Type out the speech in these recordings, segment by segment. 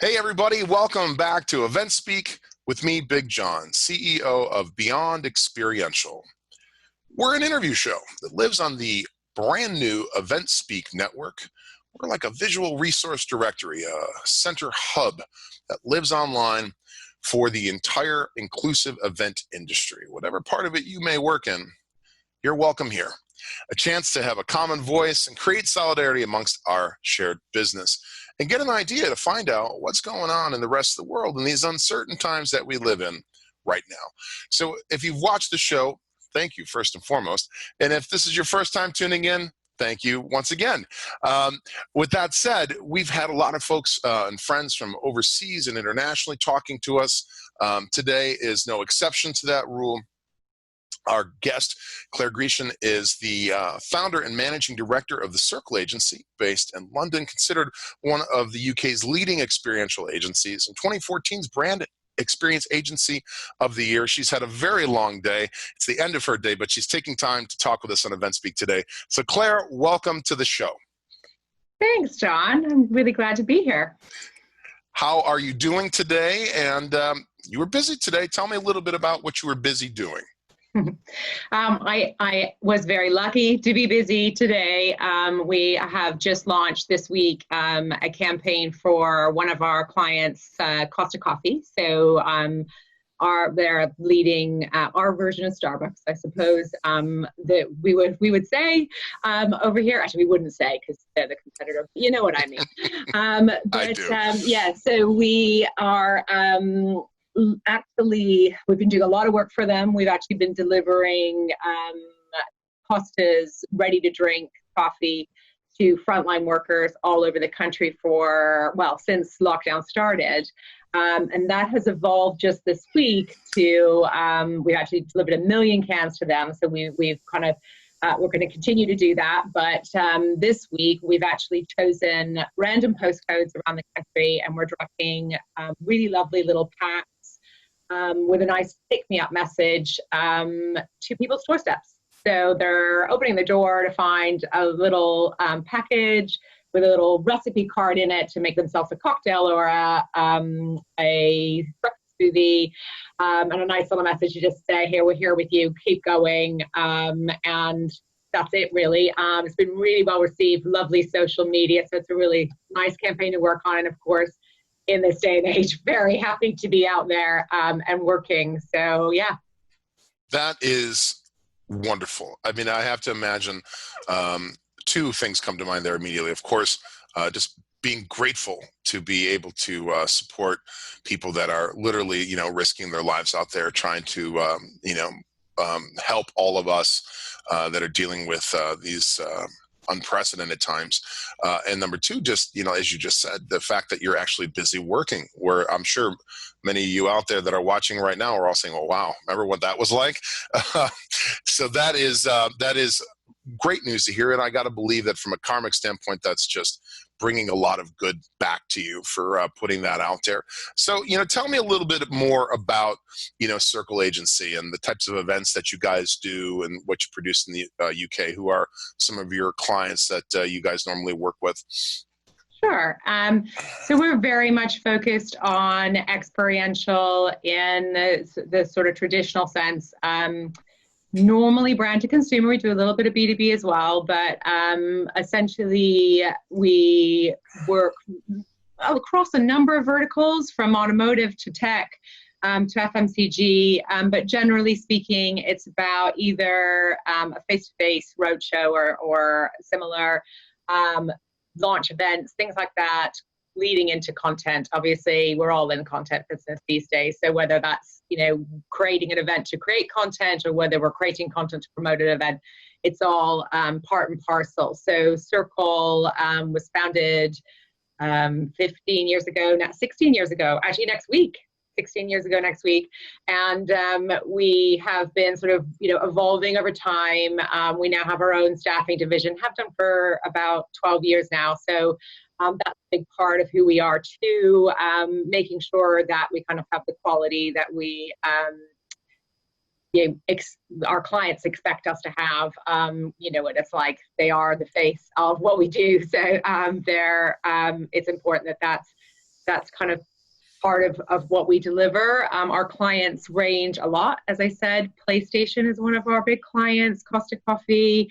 Hey everybody, welcome back to EventSpeak with me, Big John, CEO of Beyond Experiential. We're an interview show that lives on the brand new EventSpeak network. We're like a visual resource directory, a center hub that lives online for the entire inclusive event industry. Whatever part of it you may work in, you're welcome here. A chance to have a common voice and create solidarity amongst our shared business and get an idea to find out what's going on in the rest of the world in these uncertain times that we live in right now. So if you've watched the show, thank you first and foremost. And if this is your first time tuning in, thank you once again. With that said, we've had a lot of folks and friends from overseas and internationally talking to us. Today is no exception to that rule. Our guest, Claire Grecian, is the founder and managing director of the Circle Agency, based in London, considered one of the UK's leading experiential agencies, and 2014's Brand Experience Agency of the Year. She's had a very long day. It's the end of her day, but she's taking time to talk with us on EventSpeak today. So Claire, welcome to the show. Thanks, John. I'm really glad to be here. How are you doing today? And you were busy today. Tell me a little bit about what you were busy doing. I was very lucky to be busy today. We have just launched this week a campaign for one of our clients, Costa Coffee. So they're leading our version of Starbucks, I suppose, that we would say over here. Actually, we wouldn't say because they're the competitor. You know what I mean. I do. Yeah. So we are. Actually, we've been doing a lot of work for them. We've actually been delivering Costa's ready-to-drink coffee to frontline workers all over the country since lockdown started. And that has evolved just this week to, we've actually delivered 1 million cans to them. So we're going to continue to do that. But this week, we've actually chosen random postcodes around the country, and we're dropping really lovely little packs with a nice pick-me-up message to people's doorsteps. So they're opening the door to find a little package with a little recipe card in it to make themselves a cocktail or a breakfast smoothie, and a nice little message to just say, "Here, we're here with you, keep going," and that's it, really. It's been really well received, lovely social media, so it's a really nice campaign to work on, and of course, in this day and age, very happy to be out there and working. So, yeah. That is wonderful. I mean, I have to imagine two things come to mind there immediately. Of course, just being grateful to be able to support people that are literally, risking their lives out there trying to, help all of us that are dealing with these unprecedented times. And number two, just, as you just said, the fact that you're actually busy working, where I'm sure many of you out there that are watching right now are all saying, "Oh, wow, remember what that was like?" So that is great news to hear. And I got to believe that from a karmic standpoint, that's just bringing a lot of good back to you for putting that out there. So, tell me a little bit more about, Circle Agency and the types of events that you guys do and what you produce in the UK. Who are some of your clients that you guys normally work with? Sure. So we're very much focused on experiential in the sort of traditional sense. Normally brand to consumer, we do a little bit of B2B as well, but essentially we work across a number of verticals, from automotive to tech to FMCG, but generally speaking, it's about either a face-to-face roadshow or similar launch events, things like that, leading into content. Obviously, we're all in content business these days. So whether that's, creating an event to create content or whether we're creating content to promote an event, it's all part and parcel. So Circle was founded 15 years ago, 16 years ago, actually next week. 16 years ago next week. And we have been sort of, evolving over time. We now have our own staffing division, have done for about 12 years now. So that's a big part of who we are too, making sure that we kind of have the quality that we, our clients expect us to have. What it's like, they are the face of what we do. So it's important that that's that's kind of part of what we deliver. Our clients range a lot. As I said, PlayStation is one of our big clients, Costa Coffee,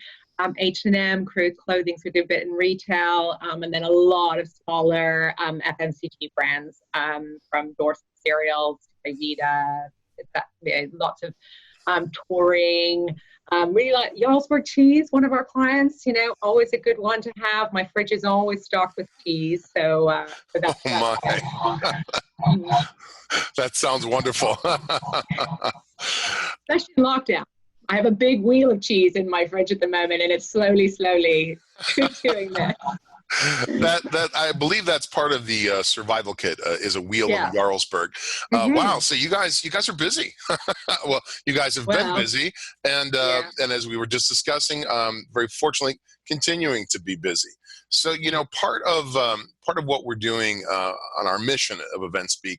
H&M, Crew Clothing, so we do a bit in retail, and then a lot of smaller FMCG brands, from Dorset Cereals to Vita, lots of touring. Really like Jarlsberg cheese, one of our clients, always a good one to have. My fridge is always stocked with cheese. So, that's, Oh my. That sounds wonderful. Especially in lockdown. I have a big wheel of cheese in my fridge at the moment, and it's slowly doing that. That I believe that's part of the survival kit, is a wheel of Jarlsberg. Wow, so you guys are busy. Well, you guys have been busy, and as we were just discussing, very fortunately continuing to be busy. So part of what we're doing on our mission of EventSpeak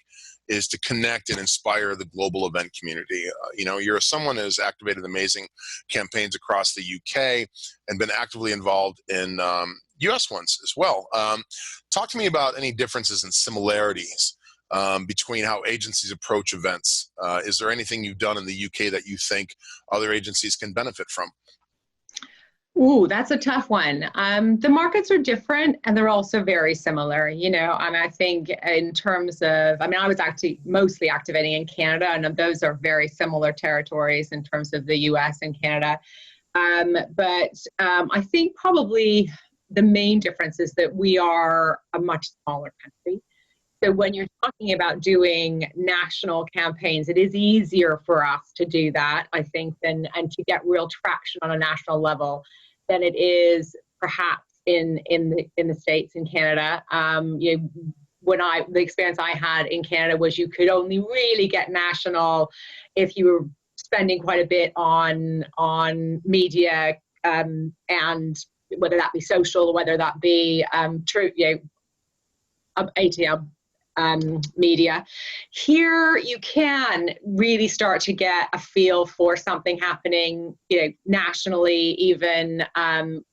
is to connect and inspire the global event community. You're someone who's activated amazing campaigns across the UK and been actively involved in US ones as well. Talk to me about any differences and similarities between how agencies approach events. Is there anything you've done in the UK that you think other agencies can benefit from? Ooh, that's a tough one. The markets are different, and they're also very similar. I think in terms of, I was actually mostly activating in Canada, and those are very similar territories in terms of the US and Canada. But I think probably the main difference is that we are a much smaller country. So when you're talking about doing national campaigns, it is easier for us to do that, I think, and to get real traction on a national level than it is perhaps in the States and Canada. The experience I had in Canada was you could only really get national if you were spending quite a bit on media, and whether that be social or whether that be ATL media. Here you can really start to get a feel for something happening, nationally, even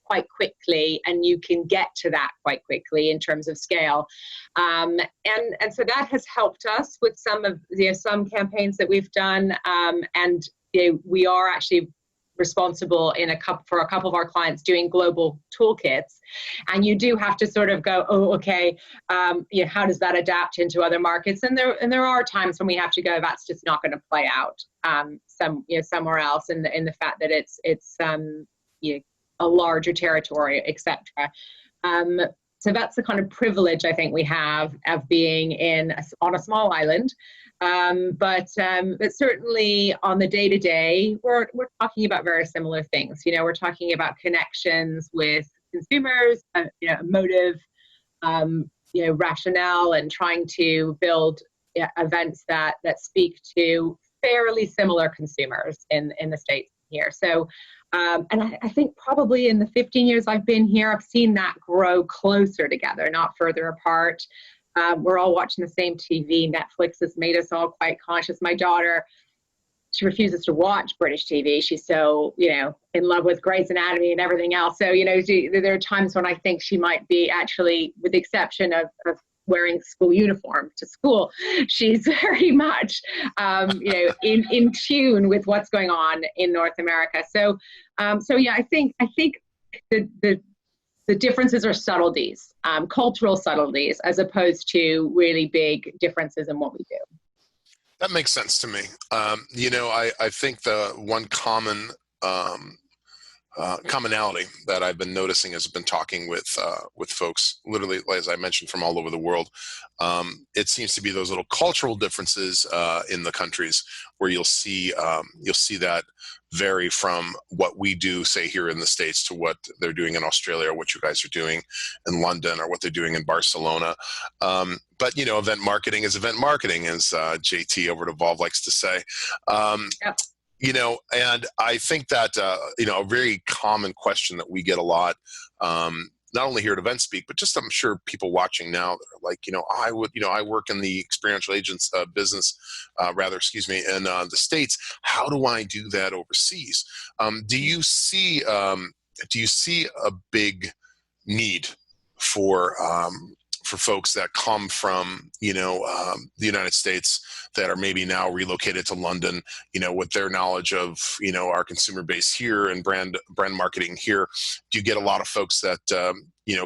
quite quickly, and you can get to that quite quickly in terms of scale. And so that has helped us with some of some campaigns that we've done, and we are actually responsible for a couple of our clients doing global toolkits, and you do have to sort of go, oh, okay, how does that adapt into other markets? And there are times when we have to go, that's just not going to play out somewhere else, in the fact that it's a larger territory, etc. So that's the kind of privilege I think we have of being on a small island. But certainly on the day-to-day, we're talking about very similar things. We're talking about connections with consumers, motive, rationale, and trying to build events that speak to fairly similar consumers in the States here. So, and I think probably in the 15 years I've been here, I've seen that grow closer together, not further apart. We're all watching the same TV. Netflix has made us all quite conscious. My daughter, she refuses to watch British TV. She's so, in love with Grey's Anatomy and everything else. So, there are times when I think she might be actually, with the exception of wearing school uniform to school, she's very much, in tune with what's going on in North America. So yeah, I think the differences are subtleties, cultural subtleties, as opposed to really big differences in what we do. That makes sense to me. I think the one commonality that I've been noticing as I've been talking with folks, literally, as I mentioned, from all over the world, it seems to be those little cultural differences in the countries where you'll see that vary from what we do, say, here in the States to what they're doing in Australia, or what you guys are doing in London, or what they're doing in Barcelona. But event marketing is event marketing, as JT over at Evolve likes to say. Yep. And I think that, a very common question that we get a lot, not only here at EventSpeak, but just I'm sure people watching now that are like, I work in the experiential agents business, in the States. How do I do that overseas? Do you see a big need for for folks that come from, the United States that are maybe now relocated to London, with their knowledge of, our consumer base here and brand marketing here? Do you get a lot of folks that,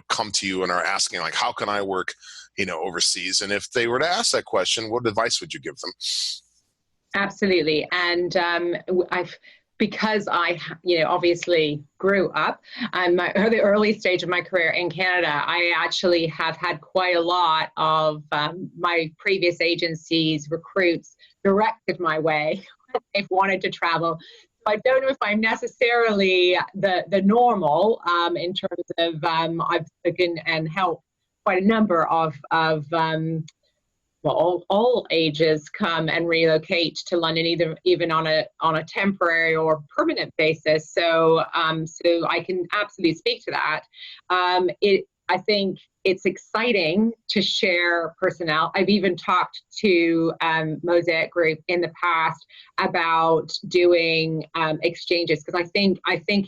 come to you and are asking, like, how can I work, overseas? And if they were to ask that question, what advice would you give them? Absolutely. And because I, obviously grew up the early stage of my career in Canada, I actually have had quite a lot of my previous agencies, recruits directed my way if wanted to travel. So I don't know if I'm necessarily the normal in terms of I've spoken and helped quite a number of all ages come and relocate to London, even on a temporary or permanent basis. So so I can absolutely speak to that. I think it's exciting to share personnel. I've even talked to Mosaic Group in the past about doing exchanges, because I think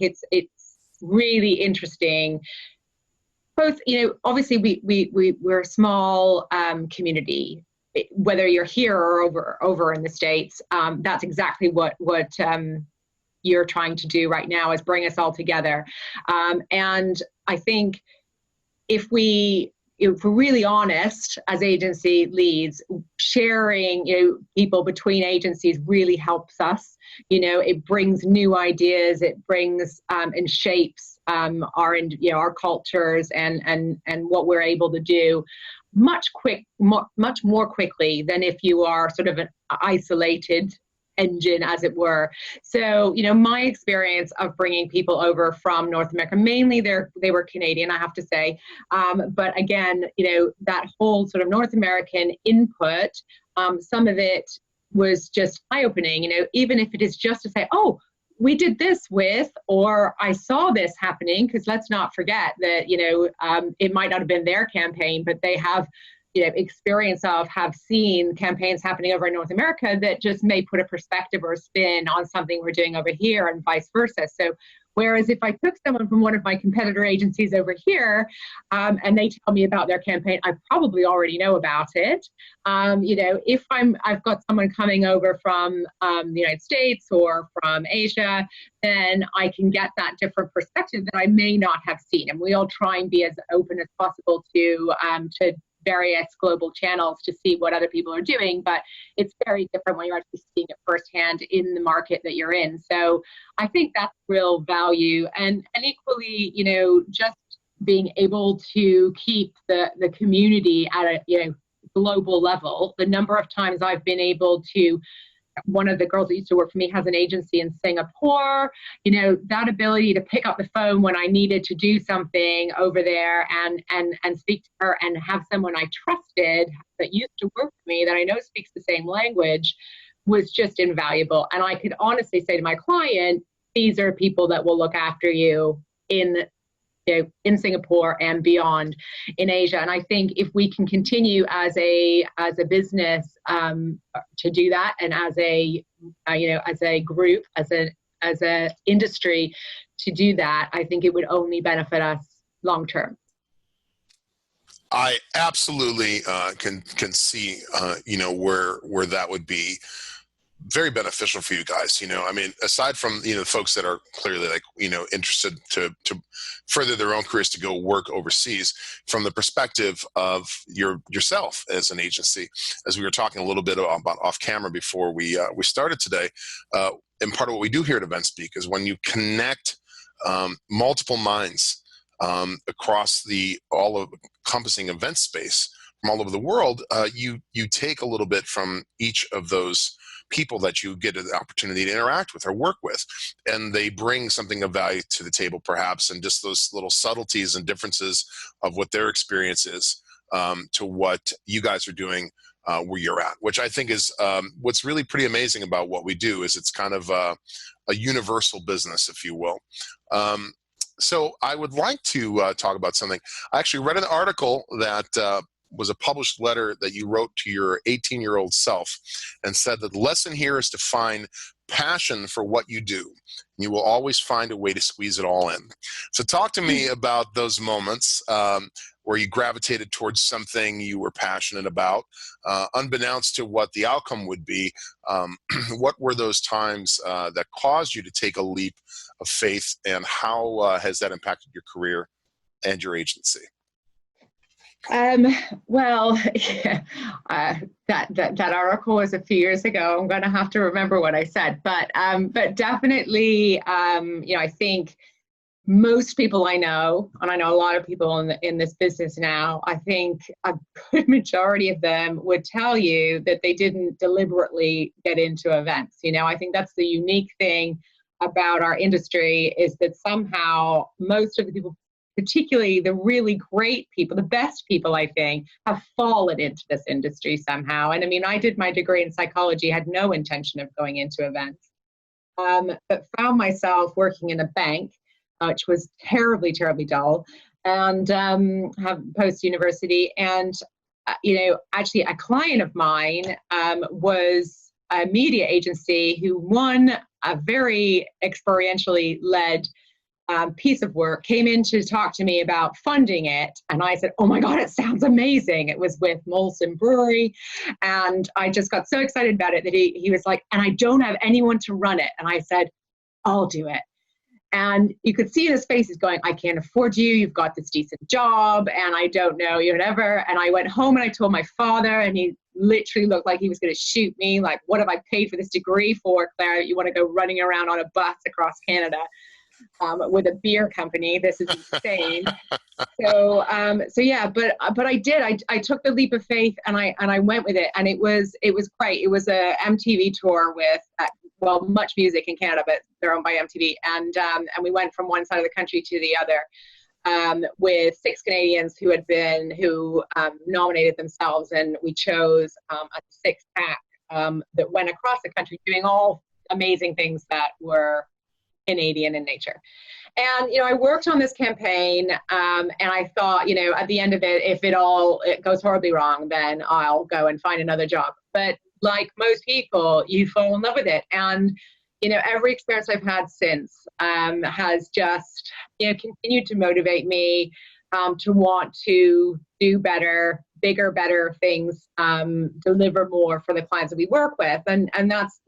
it's really interesting. Both, obviously we're a small community. Whether you're here or over in the States, that's exactly what you're trying to do right now, is bring us all together. And I think if we're really honest as agency leads, sharing, people between agencies really helps us. It brings new ideas. It brings and shapes our cultures and what we're able to do much more quickly than if you are sort of an isolated engine, as it were. So, my experience of bringing people over from North America, mainly they were Canadian, I have to say. But again, that whole sort of North American input, some of it was just eye-opening, even if it is just to say, oh, we did this with, or I saw this happening, because let's not forget that, it might not have been their campaign, but they have, experience of, have seen campaigns happening over in North America that just may put a perspective or a spin on something we're doing over here, and vice versa. So whereas if I took someone from one of my competitor agencies over here, and they tell me about their campaign, I probably already know about it. If I've got someone coming over from the United States or from Asia, then I can get that different perspective that I may not have seen. And we all try and be as open as possible to various global channels to see what other people are doing, but it's very different when you're actually seeing it firsthand in the market that you're in. So I think that's real value. And equally, just being able to keep the community at a global level. The number of times I've been able to, one of the girls that used to work for me has an agency in Singapore, that ability to pick up the phone when I needed to do something over there and speak to her, and have someone I trusted that used to work for me that I know speaks the same language, was just invaluable. And I could honestly say to my client, these are people that will look after you in Singapore and beyond in Asia. And I think if we can continue as a business to do that, and as a group, as a industry to do that, I think it would only benefit us long term. I absolutely can see where that would be very beneficial for you guys. Aside from folks that are clearly interested to further their own careers, to go work overseas, from the perspective of yourself as an agency, as we were talking a little bit about off camera before we started today, and part of what we do here at EventSpeak is when you connect multiple minds across the all-encompassing event space from all over the world, you take a little bit from each of those people that you get an opportunity to interact with or work with, and they bring something of value to the table, perhaps, and just those little subtleties and differences of what their experience is to what you guys are doing where you're at, which I think is what's really pretty amazing about what we do. Is it's kind of a universal business, if you will. So I would like to talk about something. I actually read an article that was a published letter that you wrote to your 18-year-old self and said that the lesson here is to find passion for what you do. You will always find a way to squeeze it all in. So talk to me about those moments where you gravitated towards something you were passionate about, unbeknownst to what the outcome would be. What were those times that caused you to take a leap of faith, and how has that impacted your career and your agency? Well, yeah, that article was a few years ago. I'm going to have to remember what I said, but definitely, I think most people I know, and I know a lot of people in this business now, I think a good majority of them would tell you that they didn't deliberately get into events. I think that's the unique thing about our industry, is that somehow most of the people, particularly the really great people, the best people, I think, have fallen into this industry somehow. And I mean, I did my degree in psychology, had no intention of going into events, but found myself working in a bank, which was terribly, terribly dull, and have post-university. And, actually a client of mine was a media agency who won a very experientially led piece of work, came in to talk to me about funding it. And I said, oh my God, it sounds amazing. It was with Molson Brewery. And I just got so excited about it that he was like, and I don't have anyone to run it. And I said, I'll do it. And you could see in his face, he's going, I can't afford you. You've got this decent job. And I don't know, whatever. And I went home and I told my father, and he literally looked like he was going to shoot me. Like, what have I paid for this degree for, Claire? You want to go running around on a bus across Canada with a beer company? This is insane. So yeah, but I did. I took the leap of faith, and I went with it, and it was great. It was a MTV tour with Much Music in Canada, but they're owned by MTV, and we went from one side of the country to the other with 6 Canadians who nominated themselves, and we chose a 6-pack that went across the country doing all amazing things that were Canadian in nature. And, I worked on this campaign, and I thought, at the end of it, if it goes horribly wrong, then I'll go and find another job. But like most people, you fall in love with it. And, every experience I've had since has just, continued to motivate me to want to do better, bigger, better things, deliver more for the clients that we work with. And that's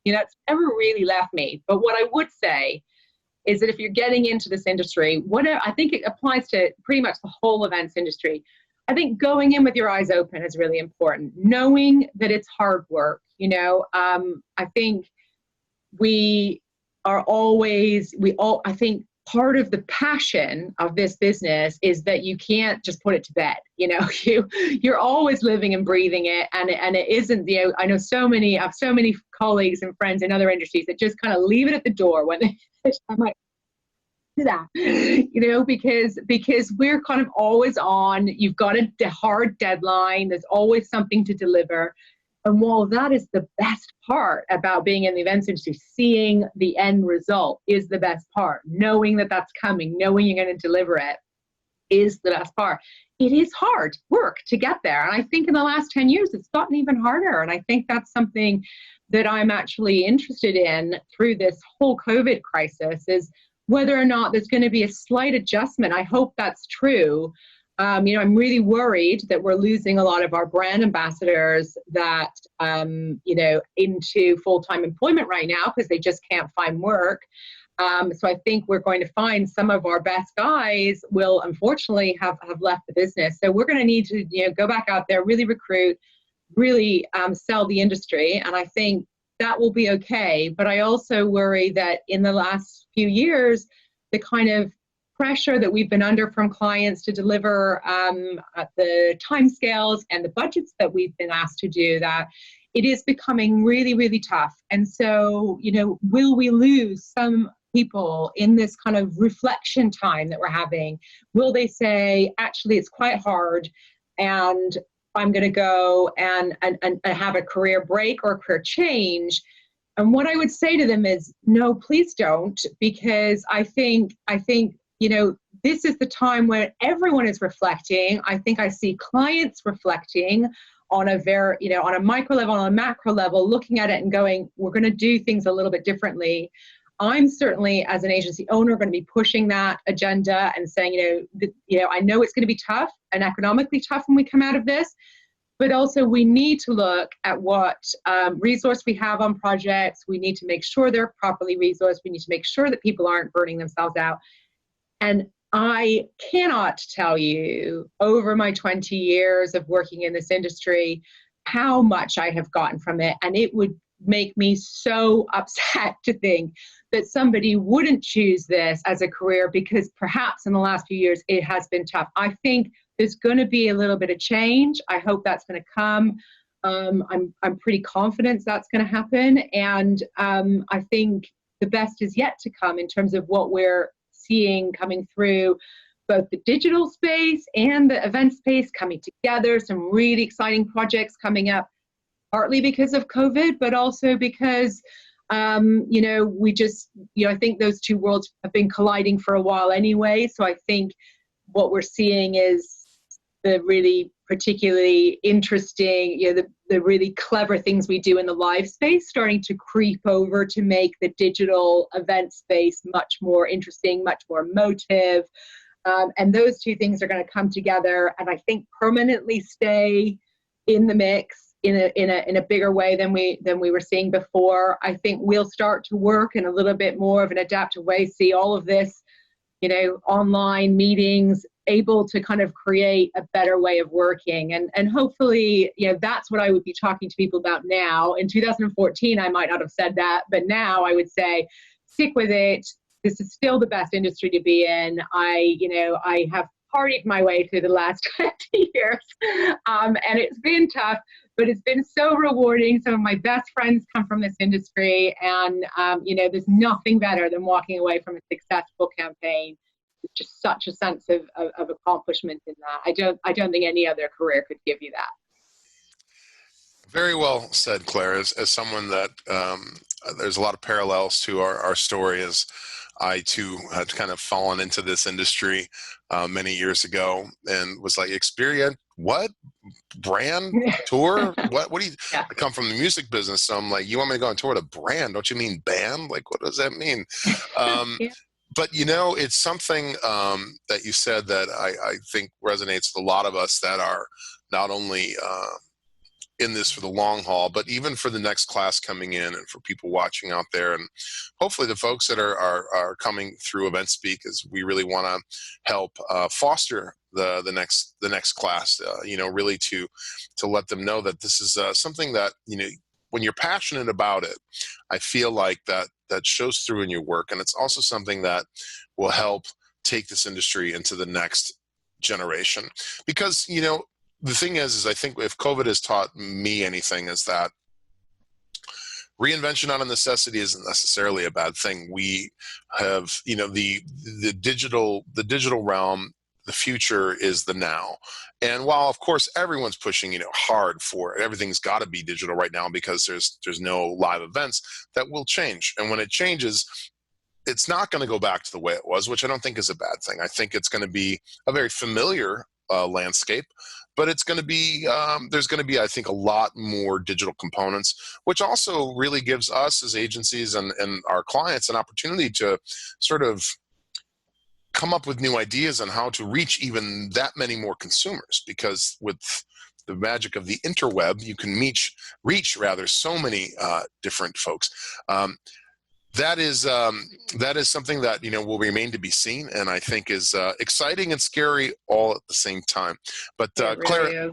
never really left me. But what I would say is that if you're getting into this industry, I think it applies to pretty much the whole events industry. I think going in with your eyes open is really important. Knowing that it's hard work, I think I think part of the passion of this business is that you can't just put it to bed. You're always living and breathing it, and it isn't. I know I have so many colleagues and friends in other industries that just kind of leave it at the door when I might do that, because we're kind of always on. You've got a hard deadline. There's always something to deliver. And while that is the best part about being in the events industry, seeing the end result is the best part. Knowing that that's coming, knowing you're going to deliver it is the best part. It is hard work to get there. And I think in the last 10 years, it's gotten even harder. And I think that's something that I'm actually interested in through this whole COVID crisis, is whether or not there's going to be a slight adjustment. I hope that's true. I'm really worried that we're losing a lot of our brand ambassadors that, into full-time employment right now because they just can't find work. So I think we're going to find some of our best guys will unfortunately have left the business. So we're going to need to, go back out there, really recruit, really sell the industry. And I think that will be okay. But I also worry that in the last few years, the kind of pressure that we've been under from clients to deliver at the timescales and the budgets that we've been asked to do, that it is becoming really, really tough. And so, will we lose some people in this kind of reflection time that we're having? Will they say, actually, it's quite hard, and I'm going to go and have a career break or a career change? And what I would say to them is, no, please don't, because I think this is the time where everyone is reflecting. I think I see clients reflecting on a very, on a micro level, on a macro level, looking at it and going, we're going to do things a little bit differently. I'm certainly, as an agency owner, going to be pushing that agenda and saying, I know it's going to be tough and economically tough when we come out of this, but also we need to look at what resource we have on projects. We need to make sure they're properly resourced. We need to make sure that people aren't burning themselves out. And I cannot tell you, over my 20 years of working in this industry, how much I have gotten from it. And it would make me so upset to think that somebody wouldn't choose this as a career, because perhaps in the last few years it has been tough. I think there's going to be a little bit of change. I hope that's going to come. I'm pretty confident that's going to happen. And I think the best is yet to come in terms of what we're seeing coming through both the digital space and the event space coming together. Some really exciting projects coming up, partly because of COVID, but also because, we just, I think those two worlds have been colliding for a while anyway. So I think what we're seeing is the really particularly interesting, the really clever things we do in the live space starting to creep over to make the digital event space much more interesting, much more emotive. And those two things are going to come together and I think permanently stay in the mix in a bigger way than we were seeing before. I think we'll start to work in a little bit more of an adaptive way, see all of this, online meetings, able to kind of create a better way of working. And hopefully, that's what I would be talking to people about now. In 2014, I might not have said that, but now I would say, stick with it. This is still the best industry to be in. I have partied my way through the last 20 years, and it's been tough, but it's been so rewarding. Some of my best friends come from this industry, and there's nothing better than walking away from a successful campaign. It's just such a sense of accomplishment in that. I don't think any other career could give you that. Very well said, Claire. As someone that there's a lot of parallels to our story, as I too had kind of fallen into this industry many years ago and was like, what? Brand tour? What do you, yeah. I come from the music business. So I'm like, you want me to go on tour with a brand? Don't you mean band? Like, what does that mean? Yeah. But, it's something that you said that I think resonates with a lot of us that are not only in this for the long haul, but even for the next class coming in and for people watching out there. And hopefully the folks that are coming through EventSpeak, is we really want to help foster the next class, really to let them know that this is something that, when you're passionate about it, I feel like that shows through in your work. And it's also something that will help take this industry into the next generation. Because, the thing is I think if COVID has taught me anything, is that reinvention out of necessity isn't necessarily a bad thing. We have, the digital realm, the future is the now. And while of course everyone's pushing, hard for it, everything's got to be digital right now because there's no live events, that will change. And when it changes, it's not going to go back to the way it was, which I don't think is a bad thing. I think it's going to be a very familiar landscape, but it's going to be, there's going to be, I think, a lot more digital components, which also really gives us as agencies and our clients an opportunity to sort of come up with new ideas on how to reach even that many more consumers, because with the magic of the interweb, you can reach so many different folks. That is something that will remain to be seen, and I think is exciting and scary all at the same time. But really Claire,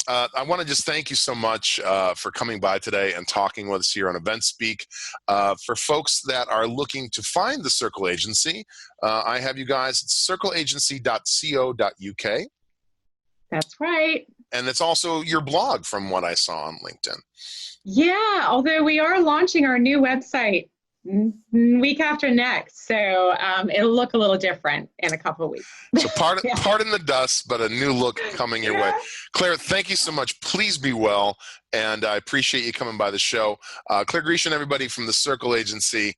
I want to just thank you so much for coming by today and talking with us here on EventSpeak. For folks that are looking to find the Circle Agency, I have you guys at circleagency.co.uk. That's right. And it's also your blog, from what I saw on LinkedIn. Yeah, although we are launching our new website week after next, so it'll look a little different in a couple of weeks. So pardon the dust, but a new look coming your way. Claire, thank you so much. Please be well, and I appreciate you coming by the show. Claire Grecian, everybody from the Circle Agency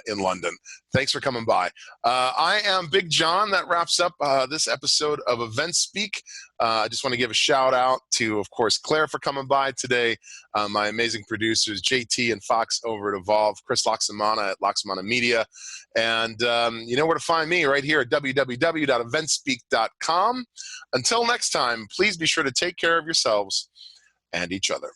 in London. Thanks for coming by. I am Big John. That wraps up this episode of EventSpeak. I just want to give a shout out to, of course, Claire for coming by today, my amazing producers, JT and Fox over at Evolve, Chris Loxamana at Loxamana Media. And you know where to find me, right here at www.eventspeak.com. Until next time, please be sure to take care of yourselves and each other.